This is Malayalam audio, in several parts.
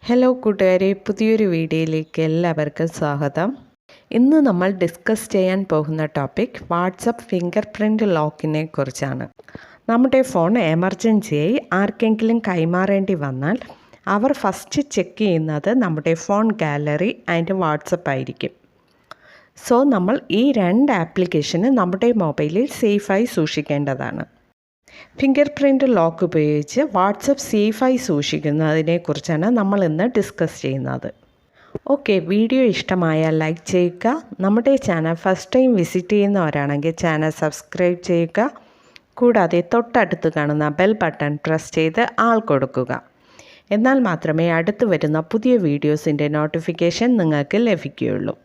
ഹലോ കൂട്ടുകാരെ, പുതിയൊരു വീഡിയോയിലേക്ക് എല്ലാവർക്കും സ്വാഗതം. ഇന്ന് നമ്മൾ ഡിസ്കസ് ചെയ്യാൻ പോകുന്ന ടോപ്പിക് വാട്സപ്പ് ഫിംഗർ പ്രിൻ്റ് ലോക്കിനെ കുറിച്ചാണ്. നമ്മുടെ ഫോൺ എമർജൻസിയായി ആർക്കെങ്കിലും കൈമാറേണ്ടി വന്നാൽ അവർ ഫസ്റ്റ് ചെക്ക് ചെയ്യുന്നത് നമ്മുടെ ഫോൺ ഗാലറി ആൻഡ് വാട്സപ്പ് ആയിരിക്കും. സോ നമ്മൾ ഈ രണ്ട് ആപ്ലിക്കേഷന് നമ്മുടെ മൊബൈലിൽ സേഫായി സൂക്ഷിക്കേണ്ടതാണ്. ഫിംഗർ പ്രിൻ്റ് ലോക്ക് ഉപയോഗിച്ച് വാട്സപ്പ് സേഫായി സൂക്ഷിക്കുന്നതിനെക്കുറിച്ചാണ് നമ്മൾ ഇന്ന് ഡിസ്കസ് ചെയ്യുന്നത്. ഓക്കെ, വീഡിയോ ഇഷ്ടമായാൽ ലൈക്ക് ചെയ്യുക. നമ്മുടെ ചാനൽ ഫസ്റ്റ് ടൈം വിസിറ്റ് ചെയ്യുന്നവരാണെങ്കിൽ ചാനൽ സബ്സ്ക്രൈബ് ചെയ്യുക. കൂടാതെ തൊട്ടടുത്ത് കാണുന്ന ബെൽ ബട്ടൺ പ്രസ് ചെയ്ത് ആൾ കൊടുക്കുക. എന്നാൽ മാത്രമേ അടുത്ത് വരുന്ന പുതിയ വീഡിയോസിൻ്റെ നോട്ടിഫിക്കേഷൻ നിങ്ങൾക്ക് ലഭിക്കുകയുള്ളൂ.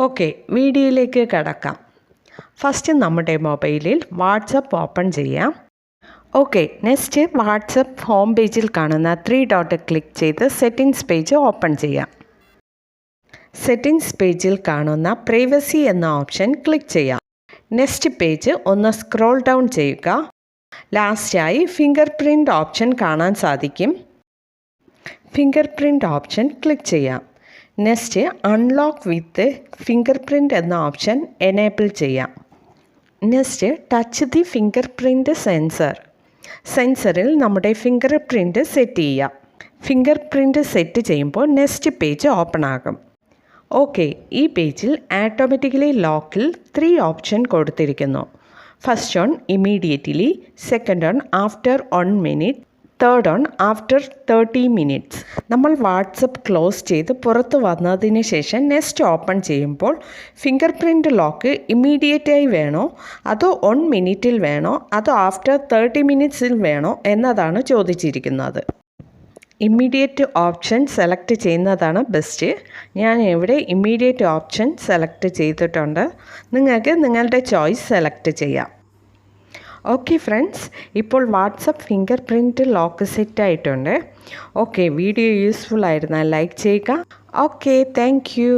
ഓക്കെ, വീഡിയോയിലേക്ക് കടക്കാം. ഫസ്റ്റ് നമ്മുടെ മൊബൈലിൽ വാട്സപ്പ് ഓപ്പൺ ചെയ്യാം. ഓക്കെ, നെക്സ്റ്റ് വാട്സപ്പ് ഹോം പേജിൽ കാണുന്ന 3 ഡോട്ട് ക്ലിക്ക് ചെയ്ത് സെറ്റിംഗ്സ് പേജ് ഓപ്പൺ ചെയ്യാം. സെറ്റിംഗ്സ് പേജിൽ കാണുന്ന പ്രൈവസി എന്ന ഓപ്ഷൻ ക്ലിക്ക് ചെയ്യാം. നെക്സ്റ്റ് പേജ് ഒന്ന് സ്ക്രോൾ ഡൗൺ ചെയ്യുക. ലാസ്റ്റായി ഫിംഗർ പ്രിൻ്റ് ഓപ്ഷൻ കാണാൻ സാധിക്കും. ഫിംഗർ പ്രിൻ്റ് ഓപ്ഷൻ ക്ലിക്ക് ചെയ്യാം. നെക്സ്റ്റ് അൺലോക്ക് വിത്ത് ഫിംഗർ പ്രിൻ്റ് എന്ന ഓപ്ഷൻ എനേബിൾ ചെയ്യാം. Next touch the finger print സെൻസറിൽ നമ്മുടെ ഫിംഗർ പ്രിൻ്റ് സെറ്റ് ചെയ്യാം. ഫിംഗർ പ്രിൻ്റ് സെറ്റ് ചെയ്യുമ്പോൾ നെക്സ്റ്റ് പേജ് ഓപ്പൺ ആകും. ഓക്കെ, ഈ പേജിൽ ഓട്ടോമാറ്റിക്കലി ലോക്കിൽ 3 ഓപ്ഷൻ കൊടുത്തിരിക്കുന്നു. First on immediately, second on after 1 minute, third on after 30 minutes. നമ്മൾ വാട്സപ്പ് ക്ലോസ് ചെയ്ത് പുറത്ത് വന്നതിന് ശേഷം നെക്സ്റ്റ് ഓപ്പൺ ചെയ്യുമ്പോൾ ഫിംഗർ പ്രിൻ്റ് ലോക്ക് ഇമ്മീഡിയറ്റായി വേണോ അതോ 1 മിനിറ്റിൽ വേണോ അതോ ആഫ്റ്റർ 30 മിനിറ്റ്സിൽ വേണോ എന്നതാണ് ചോദിച്ചിരിക്കുന്നത്. ഇമ്മീഡിയറ്റ് ഓപ്ഷൻ സെലക്ട് ചെയ്യുന്നതാണ് ബെസ്റ്റ്. ഞാൻ ഇവിടെ ഇമ്മീഡിയറ്റ് ഓപ്ഷൻ സെലക്ട് ചെയ്തിട്ടുണ്ട്. നിങ്ങൾക്ക് നിങ്ങളുടെ ചോയ്സ് സെലക്ട് ചെയ്യാം. ഓക്കെ ഫ്രണ്ട്സ്, ഇപ്പോൾ WhatsApp finger print lock set ആയിട്ടുണ്ട്. ഓക്കെ, വീഡിയോ യൂസ്ഫുൾ ആയിരുന്നാൽ ലൈക്ക് ചെയ്യുക. Okay, thank you.